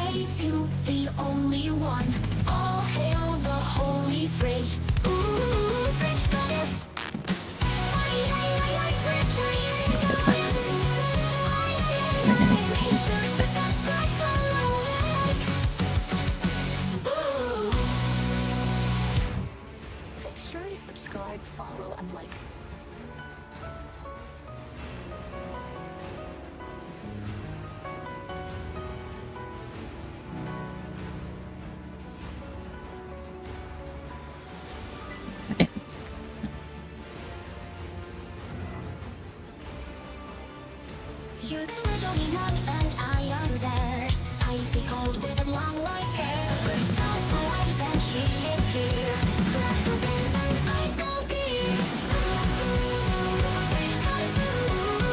pray to the only one. All hail the holy fridge. Ooh, fridge goddess. Make sure to subscribe, follow, and like. You're the only one and I am there. Icy cold with long white hair. First time for eyes and she is here. Black open and eyes go big. Fridge goddess, ooh.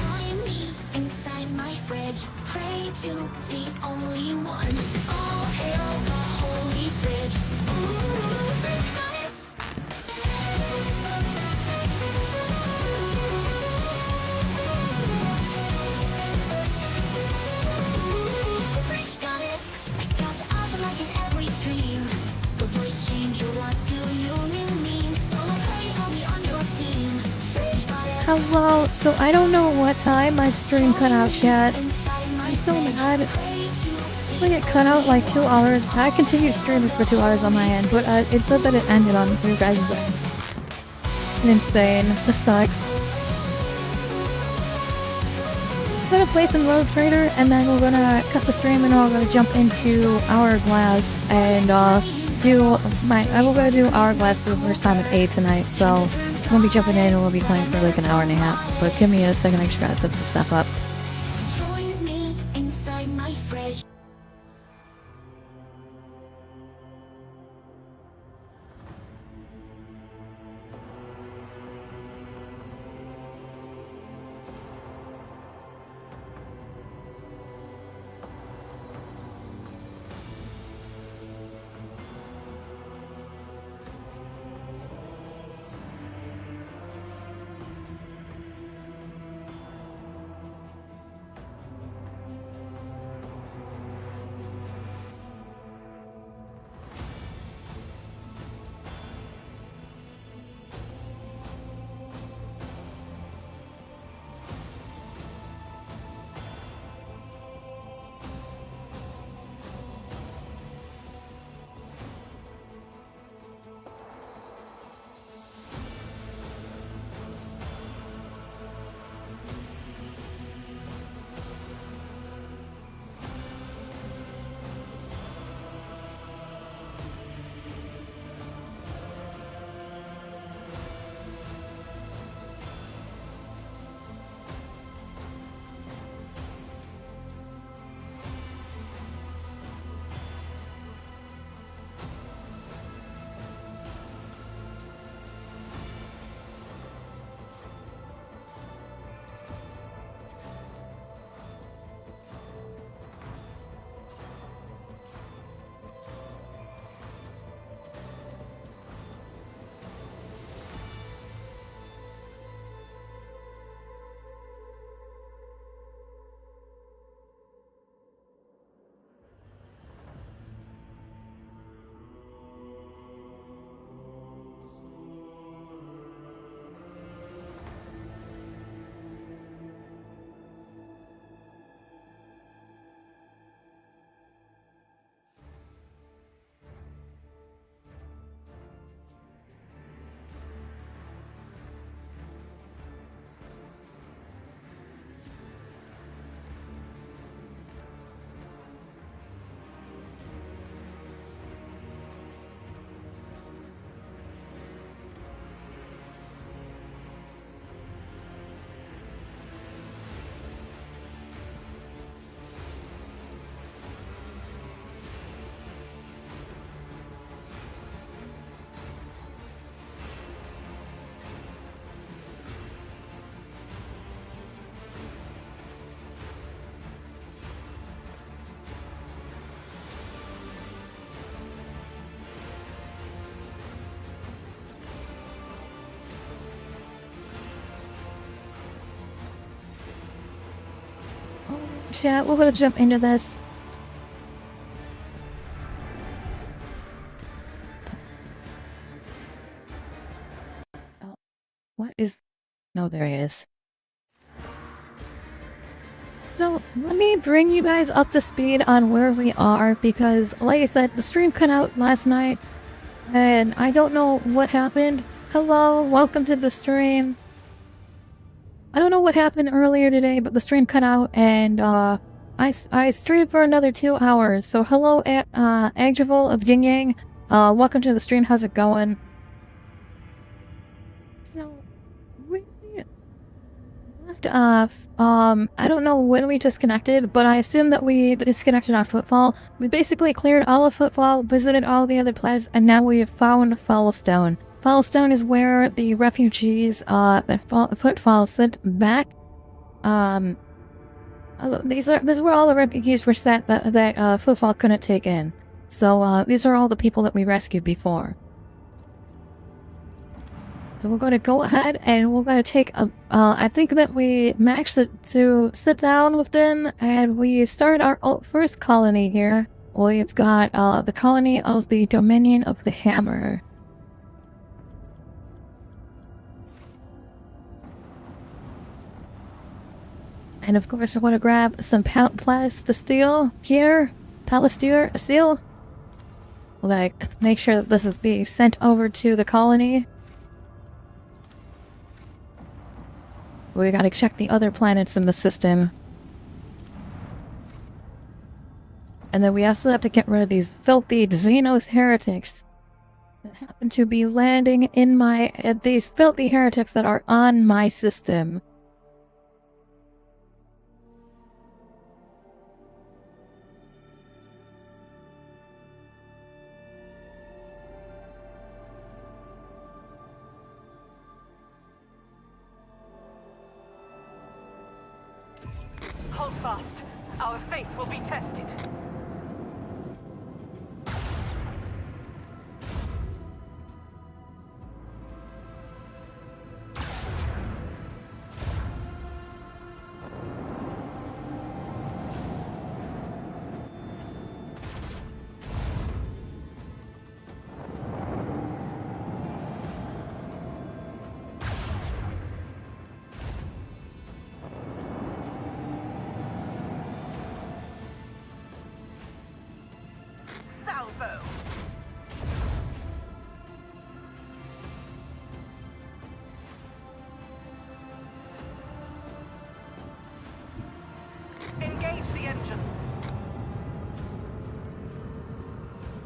Join me inside my fridge. Pray to the only one. All hail the holy fridge. Ooh, fridge goddess. Hello, so I don't know what time my stream cut out yet. I'm still mad. I think it cut out like 2 hours. I continued streaming for 2 hours on my end, but it said that it ended on your guys' end. Insane. This sucks. I'm gonna play some Rogue Trader and then we're gonna cut the stream and we're gonna jump into Hourglass and I will go do Hourglass for the first time at 8 tonight, so we'll be jumping in and we'll be playing for like an hour and a half. But give me a second, I just gotta set some stuff up. Join me inside my fridge. chat. We're gonna jump into this. Oh, what is... No, there he is. So, let me bring you guys up to speed on where we are, because, like I said, the stream cut out last night, and I don't know what happened. Hello, welcome to the stream. I don't know what happened earlier today, but the stream cut out, and, I streamed for another 2 hours. So, hello, Agjavel of Yin Yang. Welcome to the stream. How's it going? So, we left off, I don't know when we disconnected, but I assume that we disconnected on Footfall. We basically cleared all of Footfall, visited all the other planets, and now we have found Foulstone. Foulstone is where the refugees, that Footfall sent back. This is where all the refugees were sent that Footfall couldn't take in. So, these are all the people that we rescued before. So we're going to go ahead and we're going to take a, I think that we maxed it to sit down within, and we start our first colony here. We've got, the colony of the Dominion of the Hammer. And of course I want to grab some plasteel here. Steel. Like, make sure that this is being sent over to the colony. We gotta check the other planets in the system. And then we also have to get rid of these filthy XENOS heretics that happen to be landing in these filthy heretics that are on my system. Hold fast. Our faith will be tested.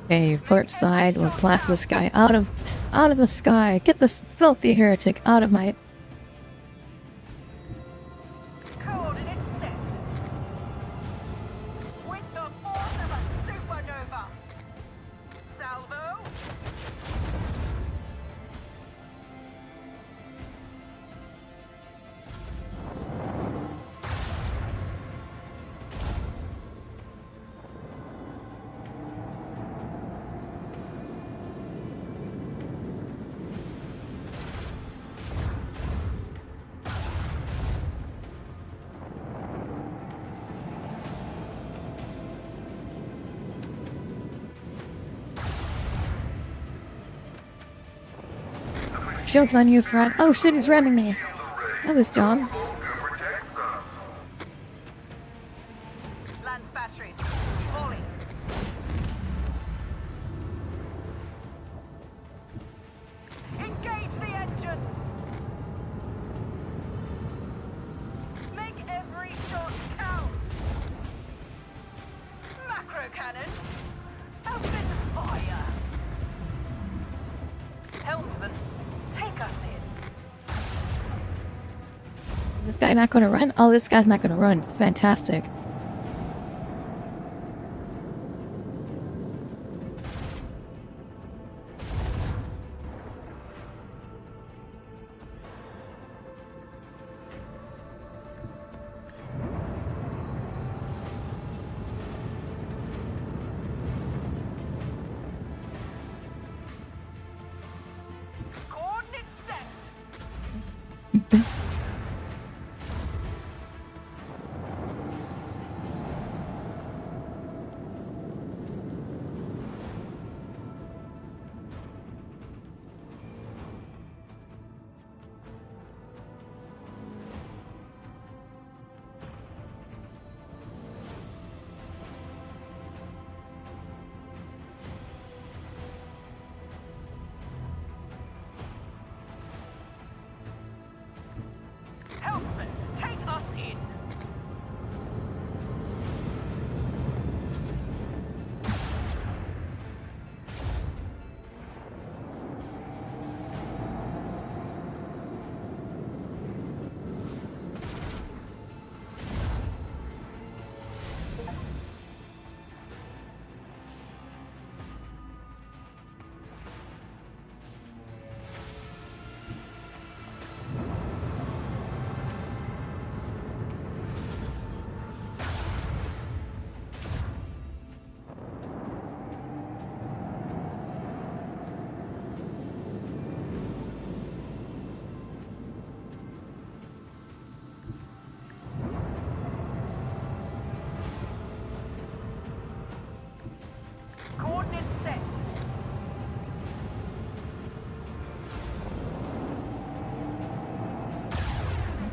Okay, port side, we'll blast this guy out of the sky. Get this filthy heretic out of my... Coordinates set. With the force of a supernova. Salvo. Joke's on you, Fred. Oh shit, he's ramming me. That was dumb. Lance batteries. Falling. Engage the engines. Make every shot count. Macro cannon. Open fire. Helmsman. Take us in. This guy not gonna run? Oh, this guy's not gonna run. Fantastic. Coordinates set.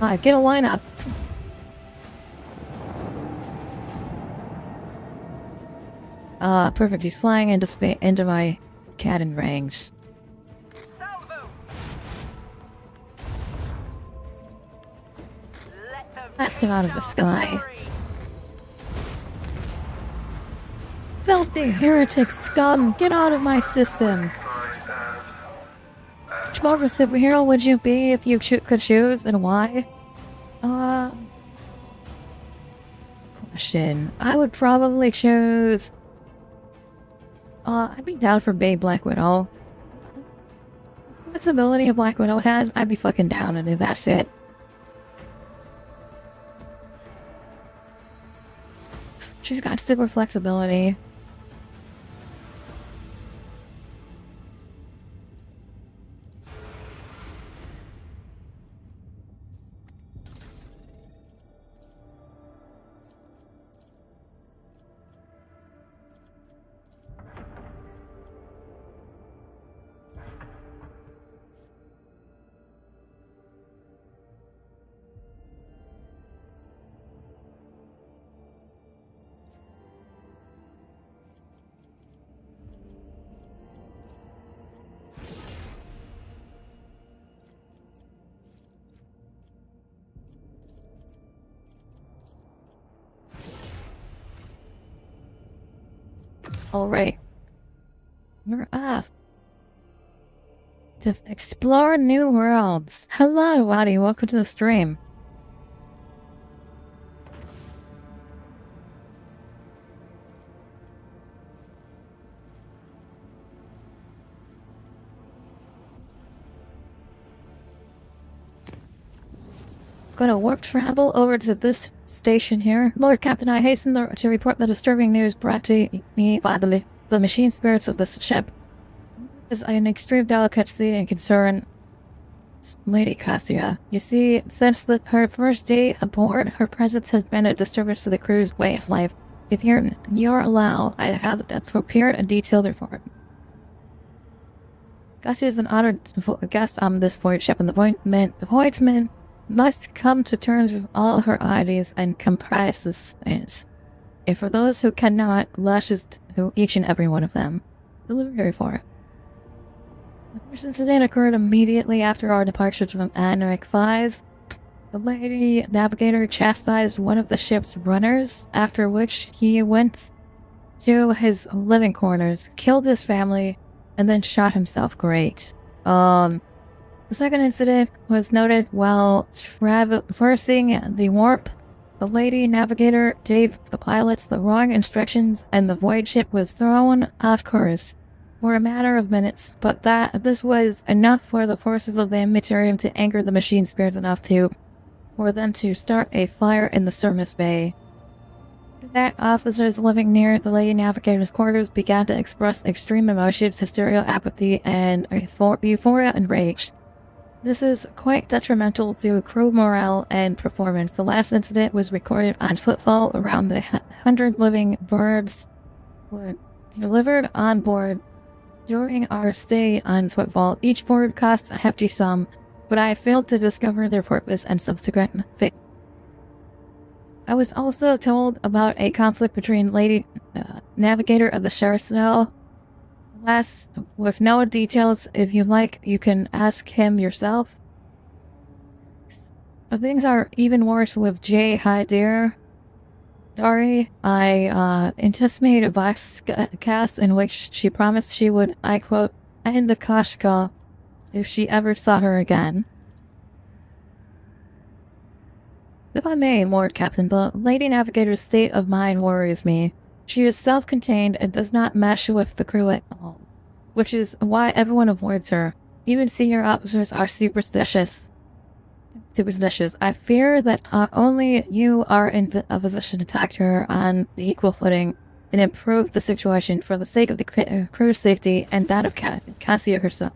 Alright, get a line up. Perfect. He's flying into my cannon range. Salvo! Let the Blast him out of the sky. glory. Filthy heretic scum! Get out of my system! Which more of a superhero would you be if you could choose, and why? Question. I would probably choose... I'd be down for being Black Widow. The flexibility a Black Widow has, I'd be fucking down to do that shit. She's got super flexibility. Alright. We're off to explore new worlds. Hello, Waddy. Welcome to the stream. Gonna warp travel over to this station here. Lord Captain, I hasten to report the disturbing news brought to me by the machine spirits of this ship. It is an extreme delicacy and concern, Lady Cassia. You see, since her first day aboard, her presence has been a disturbance to the crew's way of life. If you're allowed, I have prepared a detailed report. Cassia is an honored guest on this voyage ship, and the voyageman must come to terms with all her oddities and comprises it. And for those who cannot, lashes to each and every one of them. Delivery for it. The first incident occurred immediately after our departure from Anarch 5. The Lady Navigator chastised one of the ship's runners, after which he went to his living quarters, killed his family, and then shot himself. Great. The second incident was noted while traversing the warp. The Lady Navigator gave the pilots the wrong instructions and the void ship was thrown off course for a matter of minutes, but this was enough for the forces of the Immaterium to anger the machine spirits enough for them to start a fire in the service bay. That officers living near the Lady Navigator's quarters began to express extreme emotions, hysteria, apathy, and euphoria and rage. This is quite detrimental to crew morale and performance. The last incident was recorded on footfall around the 100 living birds were delivered on board during our stay on footfall. Each board costs a hefty sum, but I failed to discover their purpose and subsequent fate. I was also told about a conflict between Lady Navigator of the Snow. Last, with no details, if you like, you can ask him yourself. Things are even worse with J. Hyder. Dari, I anticipated a voice cast in which she promised she would, I quote, end the Kashka if she ever saw her again. If I may, Lord Captain, the Lady Navigator's state of mind worries me. She is self-contained and does not mesh with the crew at all, which is why everyone avoids her. Even senior officers are superstitious. I fear that only you are in a position to attack her on the equal footing and improve the situation for the sake of the crew's safety and that of Cassia herself.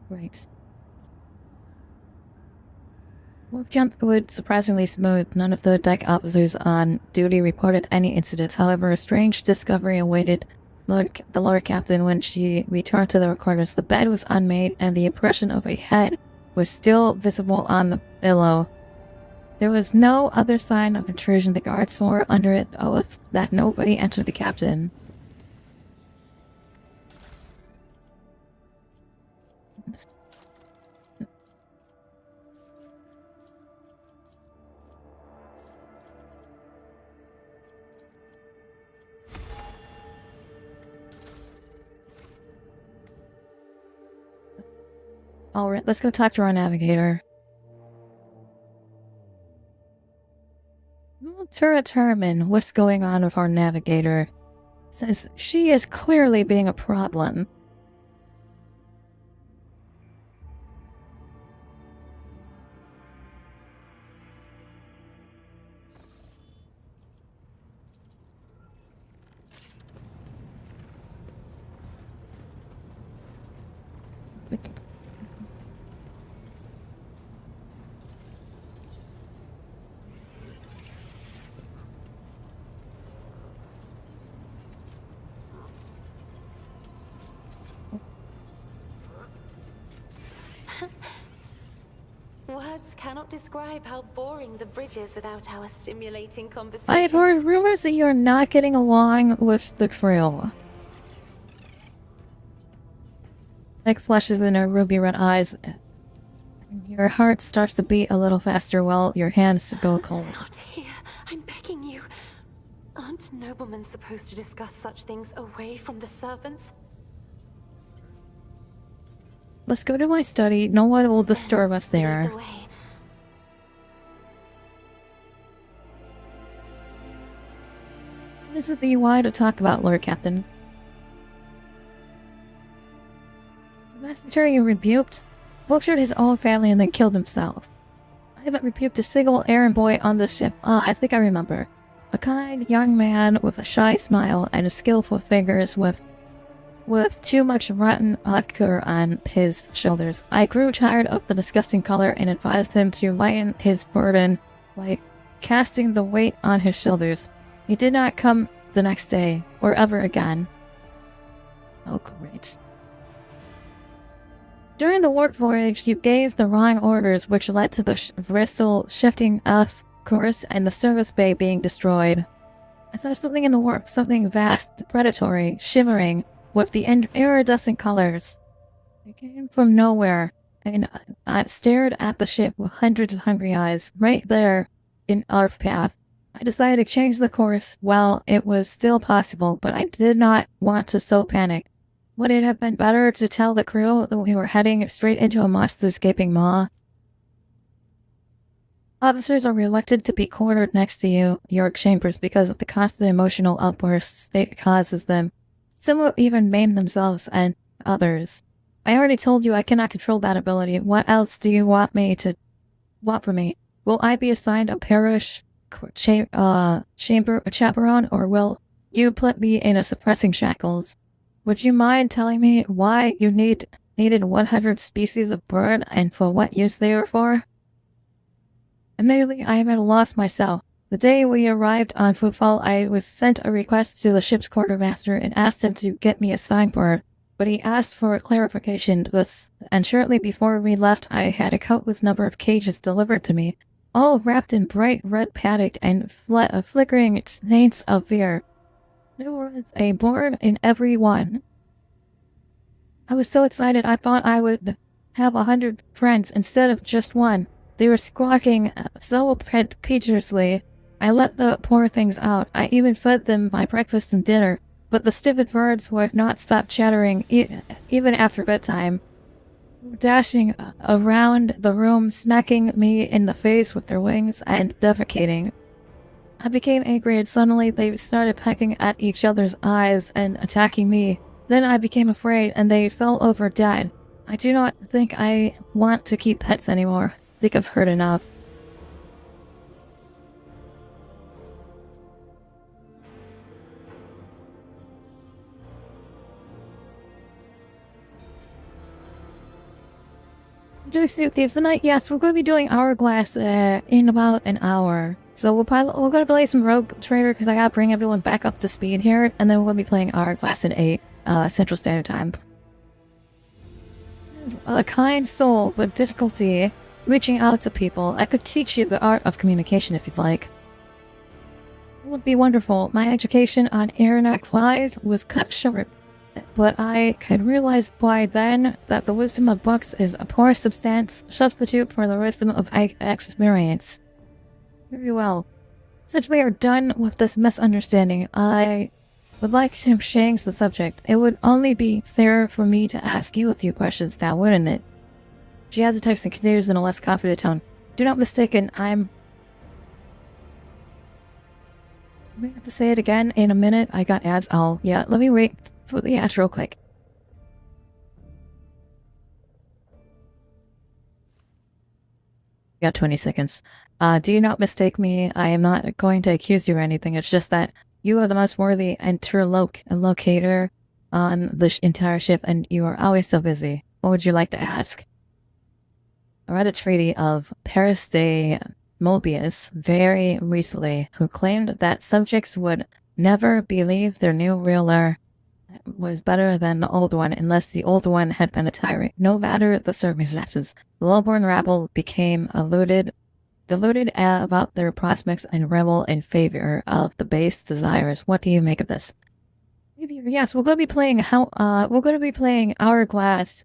Right. Warp jump was surprisingly smooth. None of the deck officers on duty reported any incidents. However, a strange discovery awaited the Lord Captain when she returned to the quarters. The bed was unmade, and the impression of a head was still visible on the billow. There was no other sign of intrusion. The guards swore under an oath that nobody entered the cabin. Alright, let's go talk to our navigator. To determine what's going on with our navigator, since she is clearly being a problem. Words cannot describe how boring the bridge is without our stimulating conversations. I have heard rumors that you're not getting along with the crew. Nick flushes in her ruby red eyes. Your heart starts to beat a little faster while your hands go cold. Not here. I'm begging you. Aren't noblemen supposed to discuss such things away from the servants? Let's go to my study. No one will disturb us there. Lead the way. What is it that you wanted to talk about, Lord Captain? The messenger you rebuked butchered his own family and then killed himself. I haven't rebuked a single errand boy on this ship. I think I remember. A kind young man with a shy smile and skillful fingers with too much rotten lacquer on his shoulders. I grew tired of the disgusting color and advised him to lighten his burden by casting the weight on his shoulders. He did not come the next day, or ever again. Oh, great. During the warp voyage, you gave the wrong orders, which led to the vessel shifting off course and the service bay being destroyed. I saw something in the warp, something vast, predatory, shimmering, with the iridescent colors. It came from nowhere, and I stared at the ship with hundreds of hungry eyes, right there in our path. I decided to change the course while it was still possible, but I did not want to so panic. Would it have been better to tell the crew that we were heading straight into a monster's gaping maw? Officers are reluctant to be quartered next to your chambers because of the constant emotional outbursts it causes them. Some will even maim themselves and others. I already told you I cannot control that ability. What else do you want from me? Will I be assigned a parish chamber chaperone, or will you put me in a suppressing shackles? Would you mind telling me why you needed 100 species of bird and for what use they are for? Admittedly, I am at a loss myself. The day we arrived on Footfall, I was sent a request to the ship's quartermaster and asked him to get me a signboard, but he asked for clarification, and shortly before we left, I had a countless number of cages delivered to me, all wrapped in bright red paddock and flickering taints of fear. There was a board in every one. I was so excited I thought I would have 100 friends instead of just one. They were squawking so piteously. I let the poor things out. I even fed them my breakfast and dinner, but the stupid birds would not stop chattering even after bedtime, dashing around the room, smacking me in the face with their wings and defecating. I became angry and suddenly they started pecking at each other's eyes and attacking me. Then I became afraid and they fell over dead. I do not think I want to keep pets anymore. I think I've heard enough. Doing Sea of Thieves tonight? Yes, we're going to be doing Hourglass in about an hour. So we're going to play some Rogue Trader because I got to bring everyone back up to speed here, and then we're going to be playing Hourglass at 8 Central Standard Time. a kind soul with difficulty reaching out to people. I could teach you the art of communication if you'd like. It would be wonderful. My education on Aeronaut 5 was cut short, but I had realized by then that the wisdom of books is a poor substitute for the wisdom of experience. Very well. Since we are done with this misunderstanding, I would like to change the subject. It would only be fair for me to ask you a few questions now, wouldn't it? She hesitates and continues in a less confident tone. Do not mistaken, I'm... We have to say it again in a minute. I got ads. Oh, yeah, let me wait for the ads real quick. Got 20 seconds. Do you not mistake me? I am not going to accuse you or anything. It's just that you are the most worthy interlocutor on the entire ship, and you are always so busy. What would you like to ask? I read a treaty of Paris de Mobius very recently, who claimed that subjects would never believe their new ruler was better than the old one unless the old one had been a tyrant. No matter the circumstances, the lowborn rabble became deluded about their prospects and rebel in favor of the base desires. What do you make of this? Yes, we're going to be playing Hourglass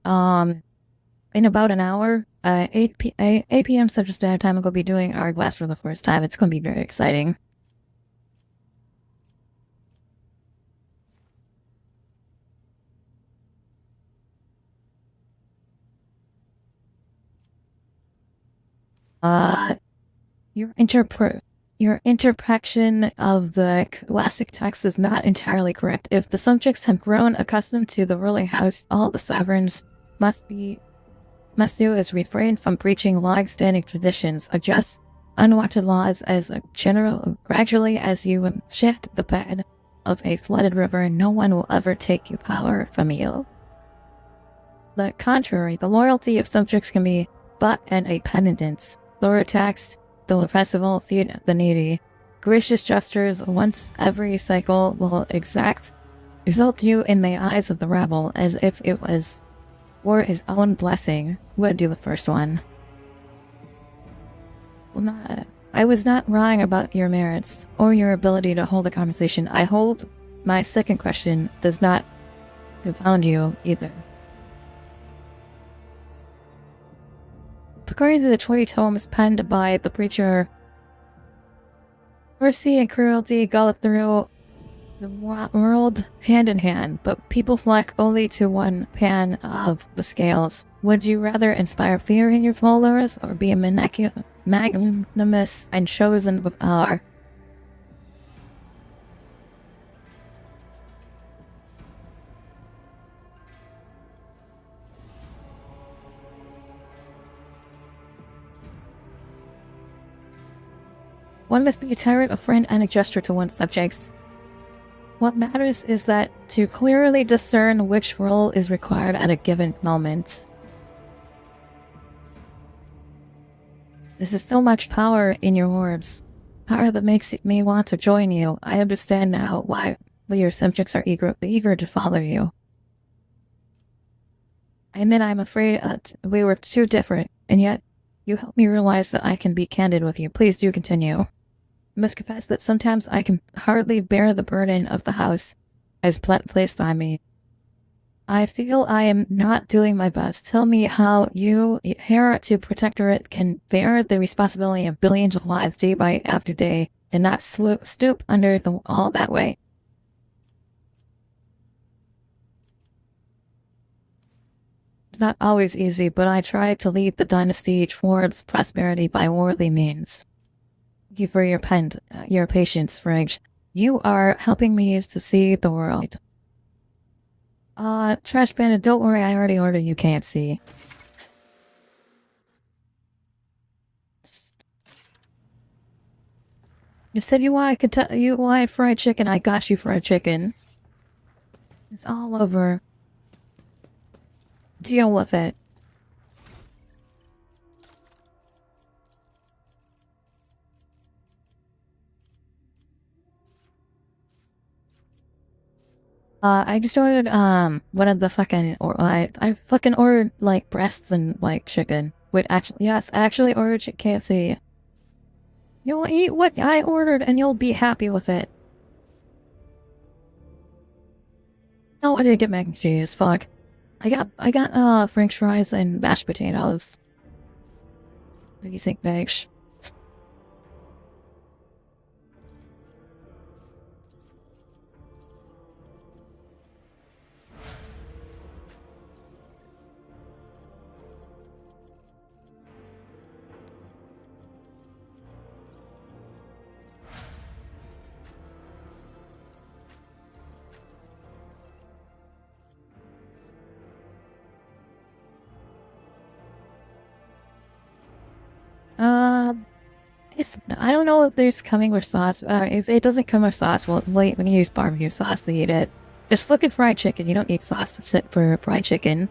in about an hour. 8 p.m. Central Standard Time. I'm going to be doing Hourglass for the first time. It's going to be very exciting. Your interpretation of the classic text is not entirely correct. If the subjects have grown accustomed to the ruling house, all the sovereigns must do is refrain from breaching long-standing traditions, adjust unwanted laws as a general. Gradually, as you shift the bed of a flooded river, no one will ever take your power from you. The contrary, the loyalty of subjects can be but and a penitence. Lower tax, the oppressible, feed the needy. Gracious gestures once every cycle will exalt you in the eyes of the rabble, as if it was for his own blessing. Would do the first one. Well, I was not wrong about your merits, or your ability to hold a conversation. I hold my second question does not confound you either. According to the 20 tomes penned by the preacher, mercy and cruelty go through the world hand in hand, but people flock only to one pan of the scales. Would you rather inspire fear in your followers, or be a magnanimous and chosen with power? One must be a tyrant, a friend, and a gesture to one's subjects. What matters is that to clearly discern which role is required at a given moment. This is so much power in your words. Power that makes me want to join you. I understand now why your subjects are eager to follow you. And then I'm afraid we were too different, and yet you helped me realize that I can be candid with you. Please do continue. I must confess that sometimes I can hardly bear the burden of the house as placed on me. I feel I am not doing my best. Tell me how you, heir to protectorate, can bear the responsibility of billions of lives day by after day and not stoop under all that way. It's not always easy, but I try to lead the dynasty towards prosperity by worldly means. Thank you for your patience, Fridge. You are helping me to see the world. Trash Bandit, don't worry, I already ordered you can't see. You said you wanted fried chicken, I got you fried chicken. It's all over. Deal with it. I just ordered, one of the fucking, or I fucking ordered, like, breasts and, like, chicken. Wait, actually, yes, I actually ordered KFC. You'll eat what I ordered and you'll be happy with it. No, I didn't get mac and cheese, fuck. I got, french fries and mashed potatoes. Basic bitch. If I don't know if there's coming with sauce. If it doesn't come with sauce, well, wait, we can use barbecue sauce to eat it. It's fucking fried chicken. You don't need sauce for fried chicken.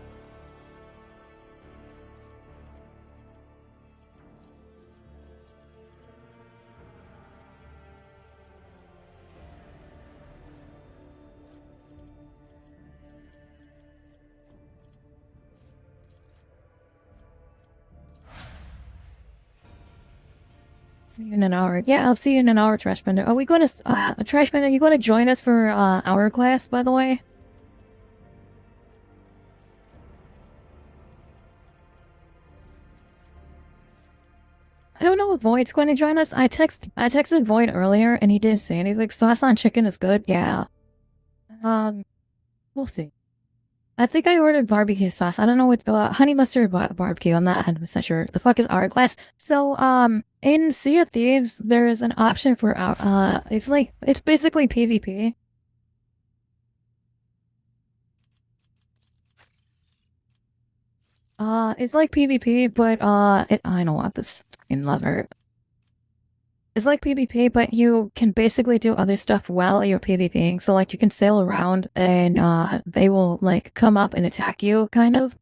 See you in an hour. Yeah, I'll see you in an hour, Trash Bender. Are we going to, Trash Bender, you going to join us for, our class, by the way? I don't know if Void's going to join us. I texted Void earlier, and he didn't say anything. Sauce on chicken is good, yeah. We'll see. I think I ordered barbecue sauce. I don't know what's honey mustard barbecue. I'm not 100% sure. The fuck is hourglass? So, in Sea of Thieves, there is an option for it's basically PvP. It's like PvP, but, I don't want this in lover. It's like PvP, but you can basically do other stuff while you're PvPing. So, like, you can sail around and, they will, like, come up and attack you, kind of.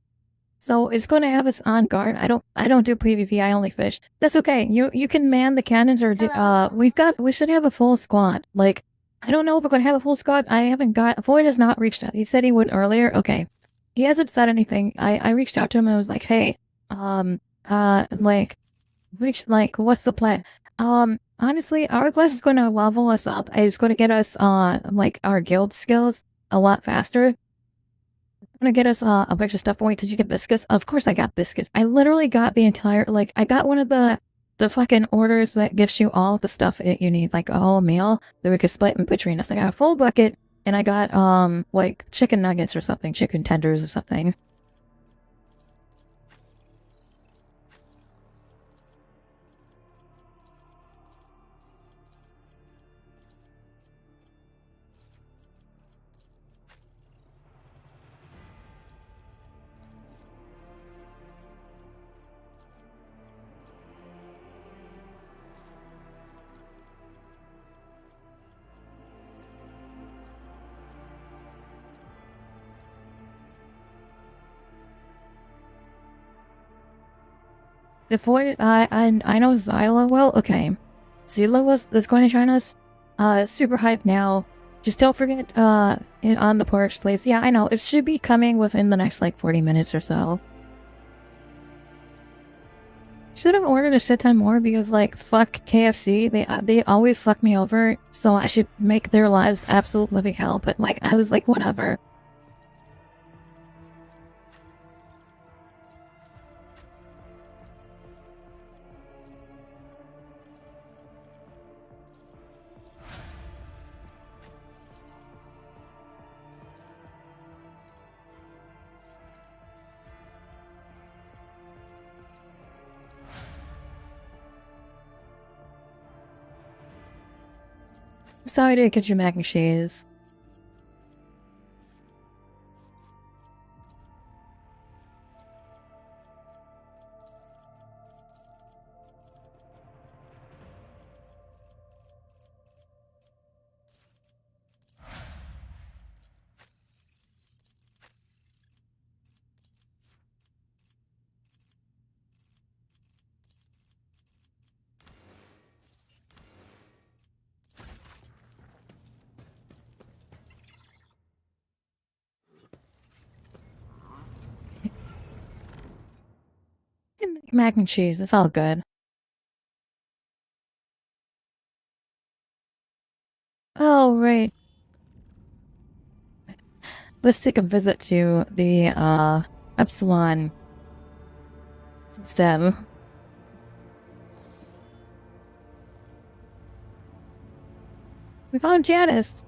So, it's going to have us on guard. I don't do PvP, I only fish. That's okay. You can man the cannons or we should have a full squad. Like, I don't know if we're going to have a full squad. Void has not reached out. He said he would earlier. Okay. He hasn't said anything. I reached out to him and I was like, hey, what's the plan? Honestly, Hourglass is going to level us up. It's going to get us, like, our guild skills a lot faster. It's going to get us, a bunch of stuff. Wait, did you get biscuits? Of course I got biscuits. I literally got the entire, like, I got one of the fucking orders that gives you all the stuff that you need, like a whole meal that we could split in between us. I got a full bucket, and I got, like, chicken nuggets or something, chicken tenders or something. I know Zyla well. Okay. Zyla is going to join us. Super hyped now. Just don't forget, on the porch, please. Yeah, I know. It should be coming within the next, like, 40 minutes or so. Should have ordered a shit ton more because, like, fuck KFC. They always fuck me over, so I should make their lives absolute living hell. But, like, I was like, whatever. Sorry to get you mac and cheese. Mac and cheese, it's all good. Oh, right. Let's take a visit to the, Epsilon system. We found Janice!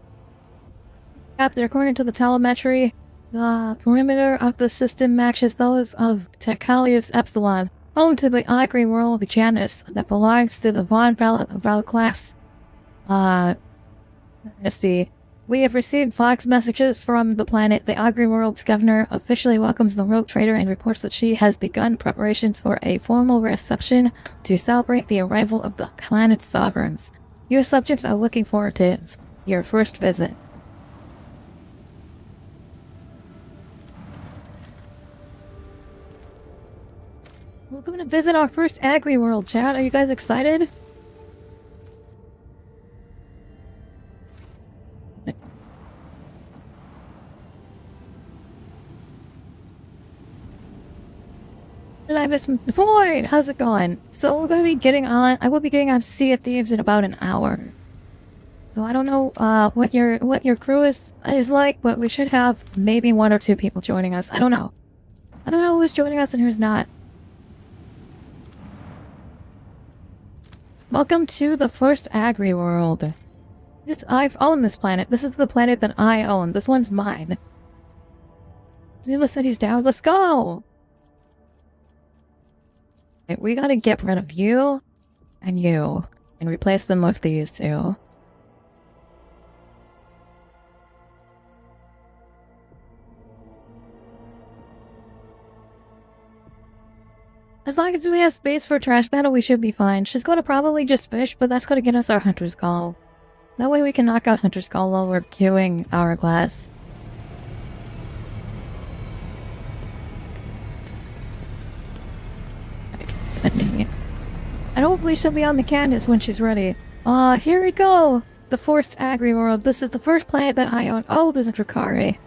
Captain, according to the telemetry, the perimeter of the system matches those of Tecalius Epsilon, home to the Agri world of Janus that belongs to the Von Val class dynasty. We have received fax messages from the planet. The Agri world's governor officially welcomes the rogue trader and reports that she has begun preparations for a formal reception to celebrate the arrival of the planet's sovereigns. Your subjects are looking forward to your first visit. We're going to visit our first Agri world, chat. Are you guys excited? Did I miss Void? How's it going? So we're going to be getting on. I will be getting on Sea of Thieves in about an hour. So I don't know what your crew is like, but we should have maybe 1 or 2 people joining us. I don't know. I don't know who's joining us and who's not. Welcome to the first Agri world. I've owned this planet. This is the planet that I own. This one's mine. Zula said he's down. Let's go! Okay, we gotta get rid of you and replace them with these two. As long as we have space for trash battle, we should be fine. She's gonna probably just fish, but that's gonna get us our Hunter's Call. That way we can knock out Hunter's Call while we're queuing Hourglass. And hopefully she'll be on the Candace when she's ready. Here we go! The first Agri world. This is the first planet that I own. Oh, there's a Drakari.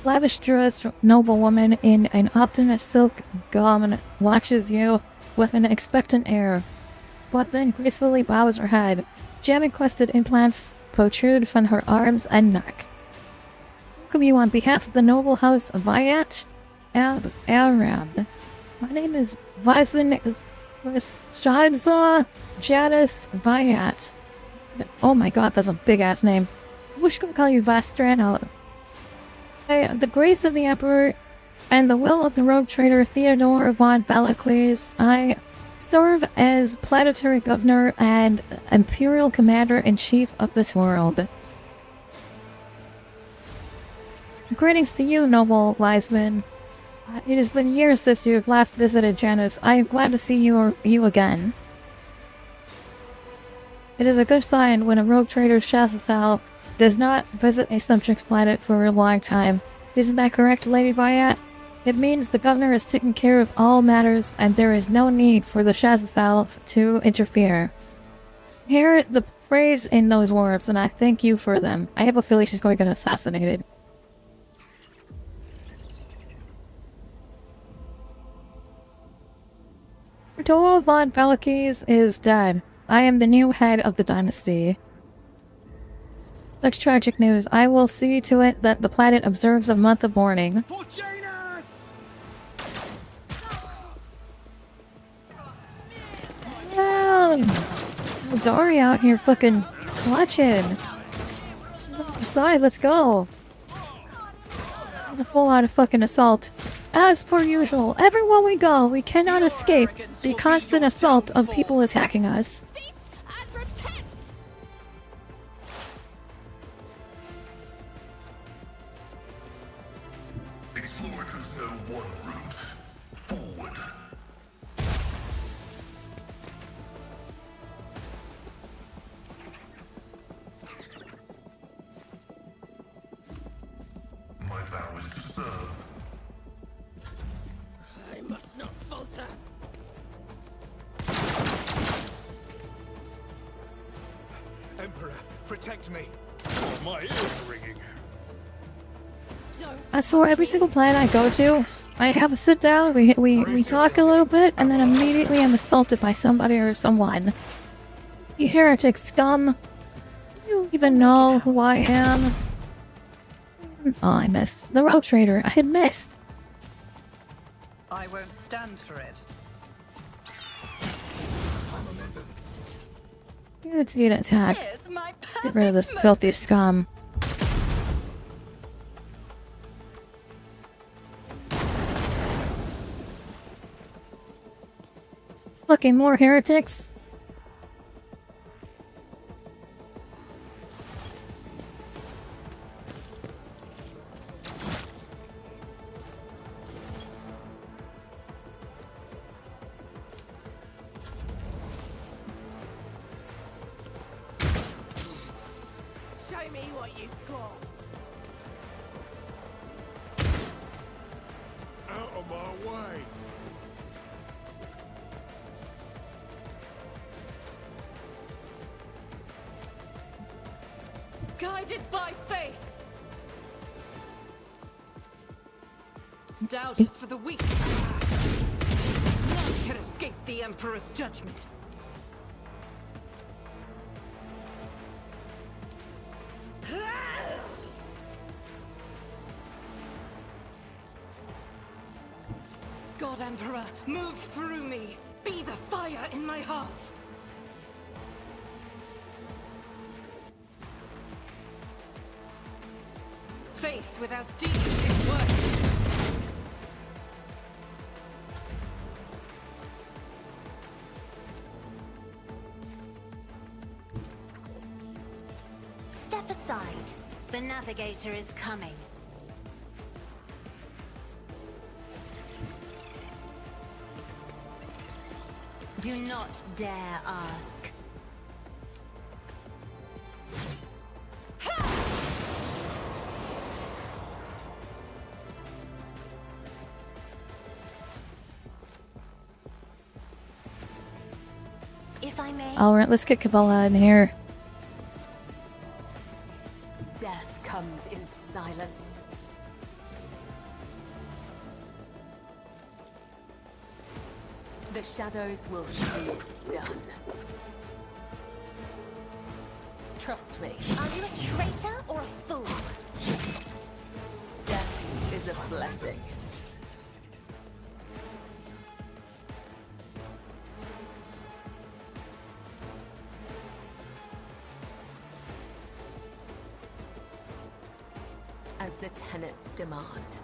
Lavish dressed noblewoman in an Optimus silk gown watches you with an expectant air, but then gracefully bows her head. Gem-encrusted implants protrude from her arms and neck. Welcome you on behalf of the noble house of Vyat Aram. My name is Vyzin Shadza Jadis Vyat. Oh my god, that's a big-ass name. We're just gonna call you Vastran. By the grace of the Emperor and the will of the rogue trader Theodore von Valacles, I serve as planetary governor and imperial commander-in-chief of this world. Greetings to you, noble Wiseman. It has been years since you have last visited Janus. I am glad to see you again. It is a good sign when a rogue trader Shazasal does not visit a subject's planet for a long time. Isn't that correct, Lady Bayat? It means the governor has taken care of all matters, and there is no need for the Shazasal to interfere. Hear the phrase in those words, and I thank you for them. I have a feeling she's going to get assassinated. Theodore von Valacles is dead. I am the new head of the dynasty. Such tragic news. I will see to it that the planet observes a month of mourning. Oh, Dory out here fucking watching. She's on the side, let's go. It's a full-on fucking assault. As per usual, everywhere we go, we cannot escape the constant assault of people attacking us. Protect me. My ears are ringing. I swear every single planet I go to, I have a sit down, we talk a little bit, and then immediately I'm assaulted by somebody or someone. You heretic scum. You even know who I am. Oh, I missed. The rogue trader. I had missed. I won't stand for it. Let's get an attack. Here's my Get rid of this filthy scum. Fucking more heretics. Show me what you've got. Out of my way. Guided by faith. Doubt is for the weak. None can escape the Emperor's judgment. God Emperor, move through me. Be the fire in my heart. Faith without deeds is worthless. Step aside. The navigator is coming. Do not dare ask. If I may. Alright, let's get Kabbalah in here. Death comes in silence. The shadows will see it done. Trust me, Are you a traitor or a fool? death is a blessing. As the tenets demand.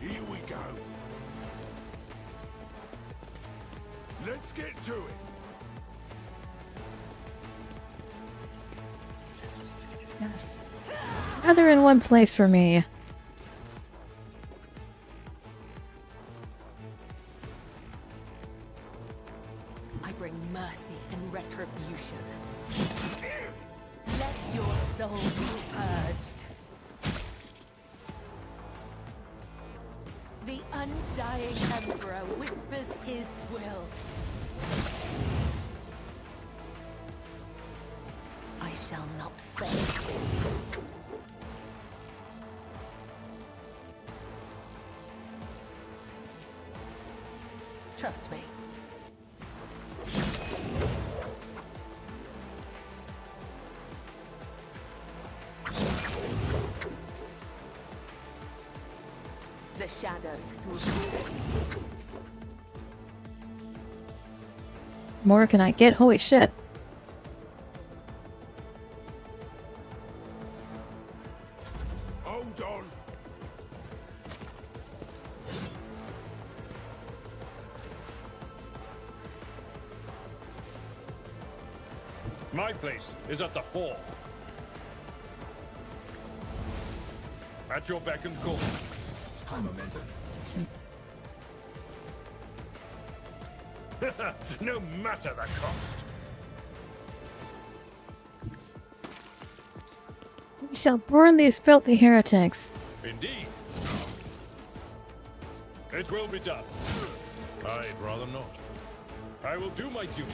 Here we go. Let's get to it. Yes. Now they're in one place for me. I bring mercy and retribution. Let your soul be purged. The undying Emperor whispers his will. I shall not fail. Trust me. The shadows will More can I get? Holy shit. Hold on. My place is at the fore. At your beck and call. No matter the cost. We shall burn these filthy heretics. Indeed. It will be done. I'd rather not. I will do my duty.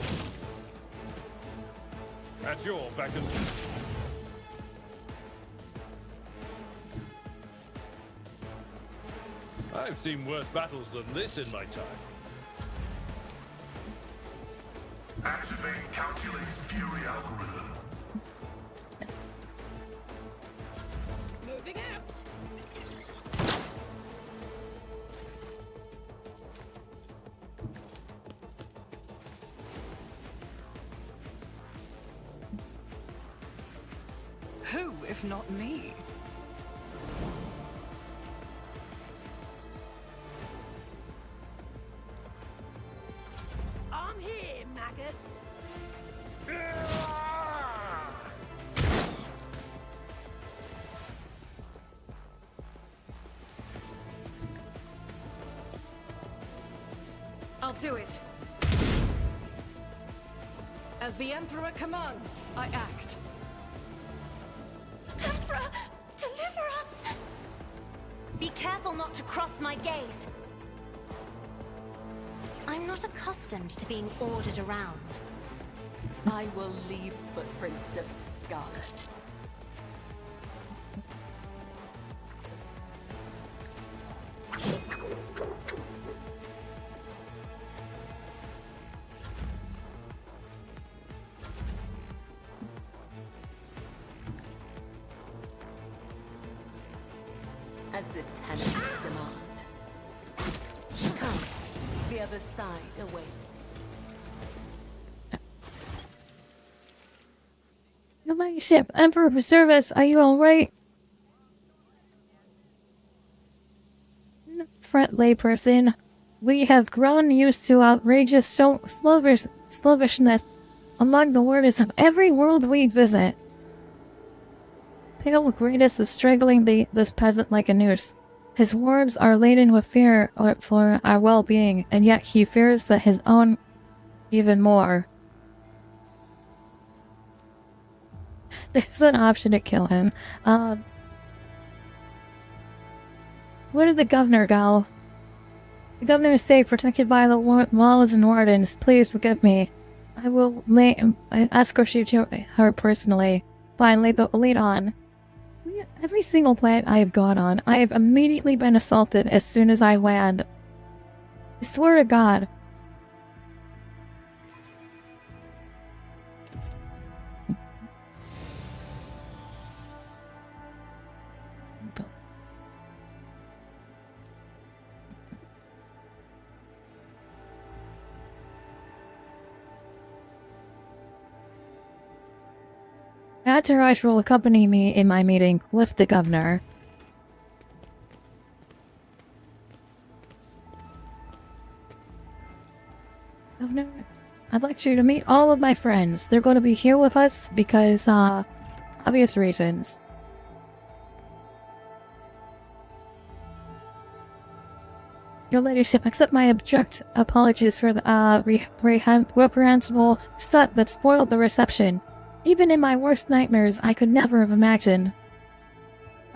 At your beck and call. I've seen worse battles than this in my time. Activate calculated fury algorithm. Moving out. Who, if not me? I'm here, maggots. I'll do it. As the Emperor commands, I act. Emperor, deliver us! Be careful not to cross my gaze. I'm not accustomed to being ordered around. I will leave footprints of scarlet. As the tenants demand. Come, the other side awaits. Your ladyship, Emperor preserve us, are you alright? Fret, layperson. We have grown used to outrageous slovishness among the wardens of every world we visit. Pale Greatest is strangling this peasant like a noose. His words are laden with fear for our well-being, and yet he fears that his own even more. There's an option to kill him. Where did the governor go? The governor is safe, protected by the walls and wardens. Please forgive me. I will escort you to her personally. Fine, lead on. Every single planet I have gone on, I have immediately been assaulted as soon as I land. I swear to God. Entourage will accompany me in my meeting with the governor. Governor, I'd like you to meet all of my friends. They're going to be here with us because, obvious reasons. Your ladyship, accept my abject apologies for the, reprehensible stunt that spoiled the reception. Even in my worst nightmares, I could never have imagined.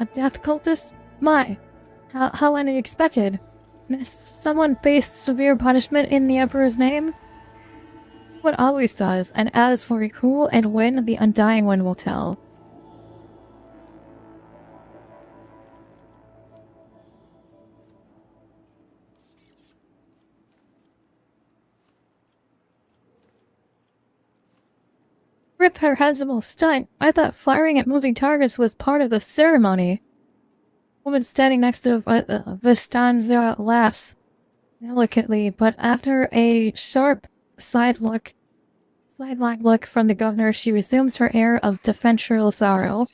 A death cultist? My! How unexpected. Someone faced severe punishment in the Emperor's name? What always does, and as for who and when, the Undying One will tell. Reprehensible stunt. I thought firing at moving targets was part of the ceremony. Woman standing next to Vistanza laughs delicately, but after a sharp sidelong look from the governor, she resumes her air of deferential sorrow.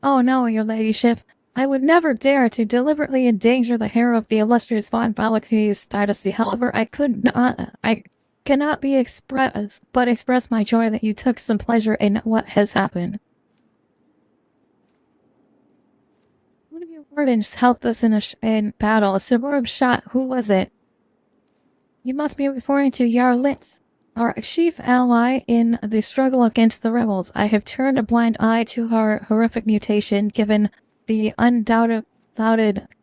Oh no, your ladyship. I would never dare to deliberately endanger the hair of the illustrious von Valakes dynasty. However, I cannot express my joy that you took some pleasure in what has happened. One of your wardens helped us in battle. A superb shot. Who was it? You must be referring to Yarlit, our chief ally in the struggle against the rebels. I have turned a blind eye to her horrific mutation, given the undoubted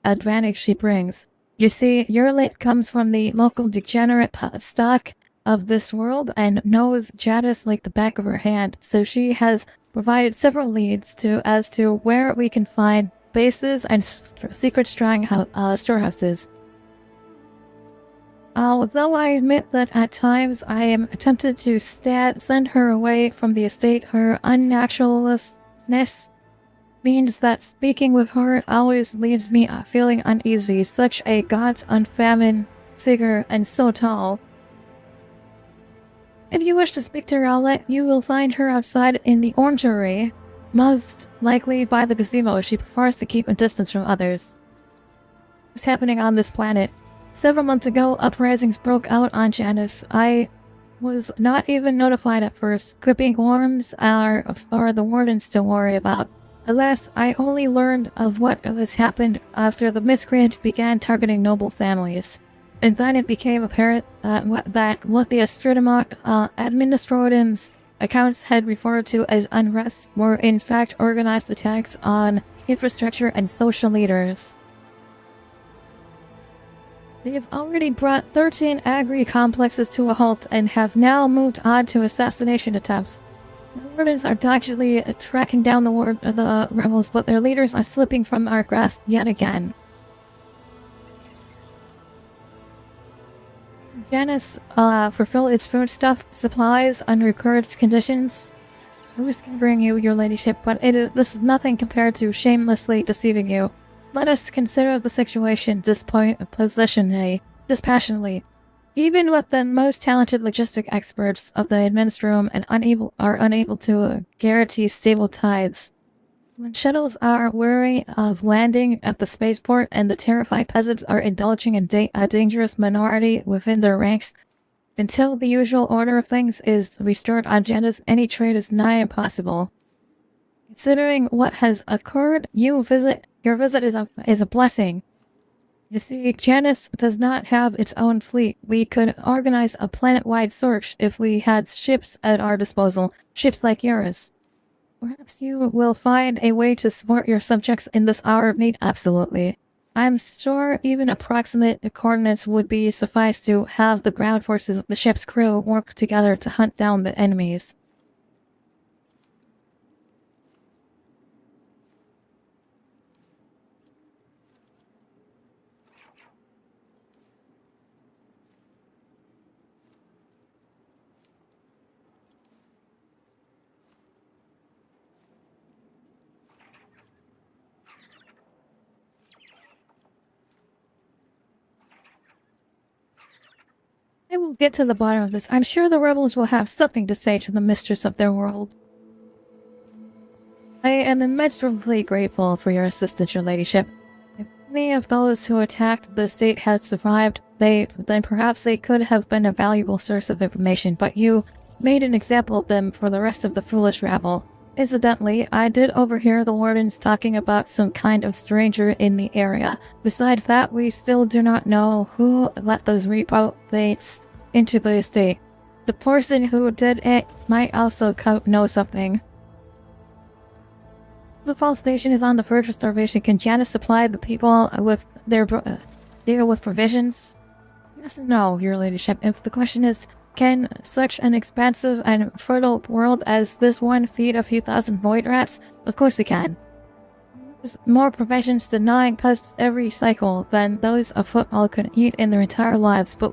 advantage she brings. You see, Yarlit comes from the local degenerate stock of this world and knows Jadis like the back of her hand, so she has provided several leads as to where we can find bases and secret storehouses. Although I admit that at times I am tempted to send her away from the estate, her unnaturalness means that speaking with her always leaves me feeling uneasy. Such a gaunt, unfamiliar figure, and so tall. If you wish to speak to her outlet, you will find her outside in the orangery, most likely by the gazebo. She prefers to keep a distance from others. What's happening on this planet? Several months ago, uprisings broke out on Janus. I was not even notified at first. Gripping worms are the wardens to worry about. Alas, I only learned of what has happened after the miscreant began targeting noble families. And then it became apparent that what the administrator's accounts had referred to as unrest were in fact organized attacks on infrastructure and social leaders. They have already brought 13 agri-complexes to a halt and have now moved on to assassination attempts. The wardens are doggedly tracking down the rebels, but their leaders are slipping from our grasp yet again. Janus fulfill its foodstuff supplies under current conditions. I was bring you, your ladyship, but this is nothing compared to shamelessly deceiving you. Let us consider the situation dispassionately. Even with the most talented logistic experts of the administration and are unable to guarantee stable tides. When shuttles are wary of landing at the spaceport and the terrified peasants are indulging in a dangerous minority within their ranks, until the usual order of things is restored on Janus, any trade is nigh impossible. Considering what has occurred, your visit is a blessing. You see, Janus does not have its own fleet. We could organize a planet-wide search if we had ships at our disposal, ships like yours. Perhaps you will find a way to support your subjects in this hour of need. Absolutely. I'm sure even approximate coordinates would be suffice to have the ground forces of the ship's crew work together to hunt down the enemies. I will get to the bottom of this. I'm sure the rebels will have something to say to the mistress of their world. I am immensely grateful for your assistance, your ladyship. If any of those who attacked the state had survived, then perhaps they could have been a valuable source of information, but you made an example of them for the rest of the foolish rabble. Incidentally, I did overhear the wardens talking about some kind of stranger in the area. Besides that, we still do not know who let those reprobates into the estate. The person who did it might also know something. The fall station is on the verge of starvation. Can Janus supply the people with with provisions? Yes and no, your ladyship. If the question is, can such an expansive and fertile world as this one feed a few thousand void rats? Of course it can. There's more provisions denying pests every cycle than those a football could eat in their entire lives, but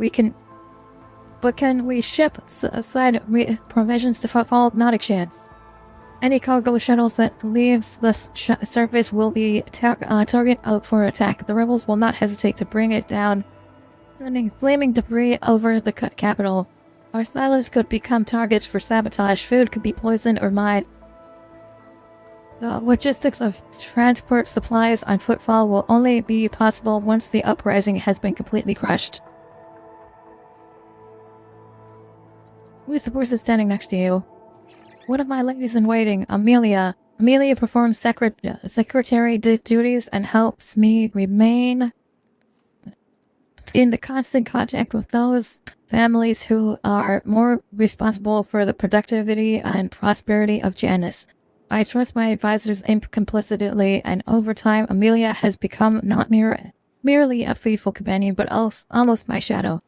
can we ship aside provisions to football? Not a chance. Any cargo shuttles that leaves the surface will be target out for attack. The rebels will not hesitate to bring it down, sending flaming debris over the capital. Our silos could become targets for sabotage, food could be poisoned or mined. The logistics of transport supplies on footfall will only be possible once the uprising has been completely crushed. Who's the person standing next to you? One of my ladies-in-waiting, Amelia. Amelia performs secretary duties and helps me remain in the constant contact with those families who are more responsible for the productivity and prosperity of Janus. I trust my advisors implicitly, and over time, Amelia has become not merely a faithful companion, but also almost my shadow.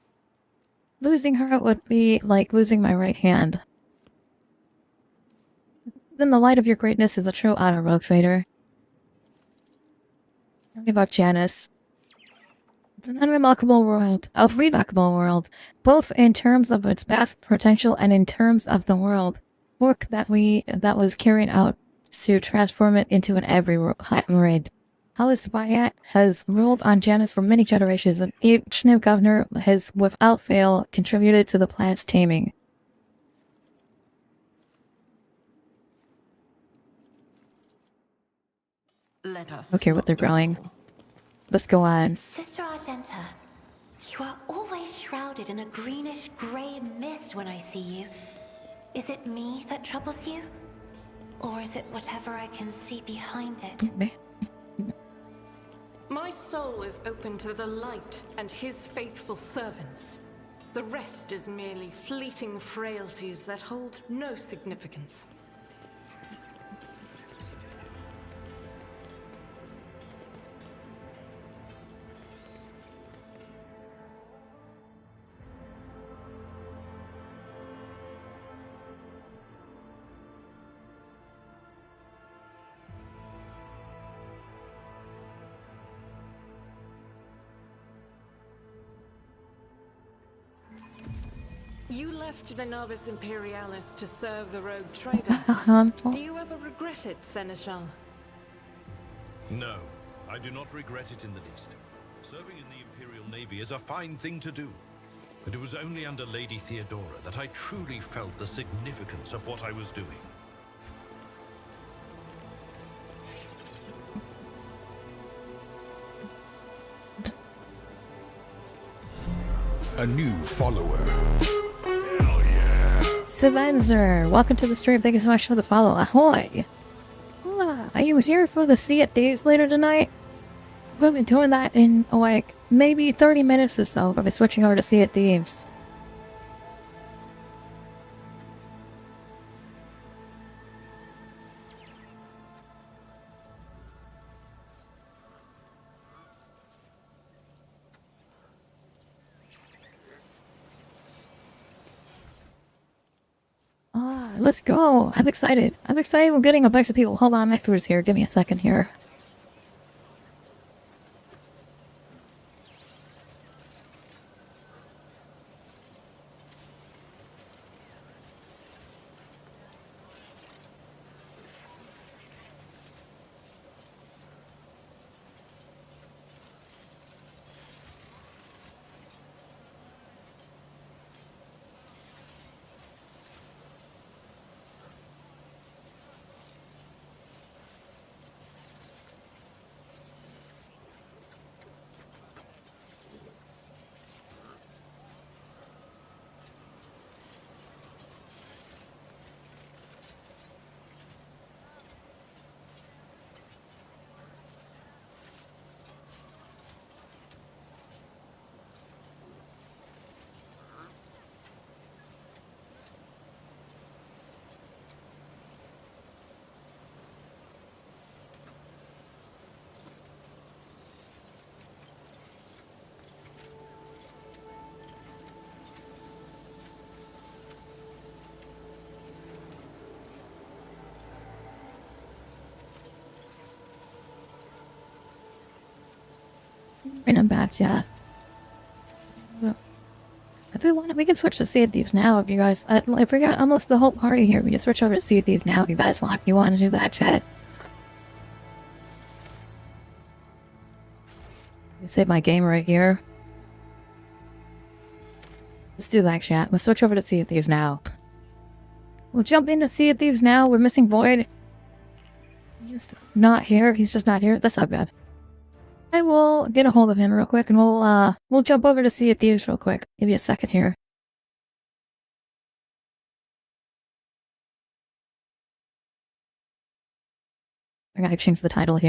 Losing her would be like losing my right hand. Then the light of your greatness is a true honor, Rogue Trader. Tell me about Janus. It's an unremarkable world, a remarkable world, both in terms of its vast potential and in terms of the world work that was carried out to transform it into an every-raid. House Bayat has ruled on Janus for many generations, and each new governor has, without fail, contributed to the planet's taming. Let us. I don't care what they're growing. Let's go on. Sister Argenta, you are always shrouded in a greenish-gray mist when I see you. Is it me that troubles you? Or is it whatever I can see behind it? My soul is open to the light and his faithful servants. The rest is merely fleeting frailties that hold no significance. You left the Novus Imperialis to serve the rogue trader. Do you ever regret it, Seneschal? No, I do not regret it in the least. Serving in the Imperial Navy is a fine thing to do. But it was only under Lady Theodora that I truly felt the significance of what I was doing. A new follower. Savenzer, welcome to the stream. Thank you so much for the follow. Ahoy! Hola. Are you here for the Sea of Thieves later tonight? We've been doing that in like maybe 30 minutes or so. I'll be switching over to Sea of Thieves. Let's go. I'm excited. I'm excited. We're getting a bunch of people. Hold on, my food's here. Give me a second here. Random bats, yeah. If we want, we can switch to Sea of Thieves now. If you guys, if we got almost the whole party here, we can switch over to Sea of Thieves now. If you guys want, you want to do that, chat. Save my game right here. Let's do that, chat. Let's switch over to Sea of Thieves now. We'll jump into Sea of Thieves now. We're missing Void. He's not here. He's just not here. That's not bad. I will get a hold of him real quick, and we'll jump over to Sea of Thieves real quick. Give me a second here. I gotta change the title here.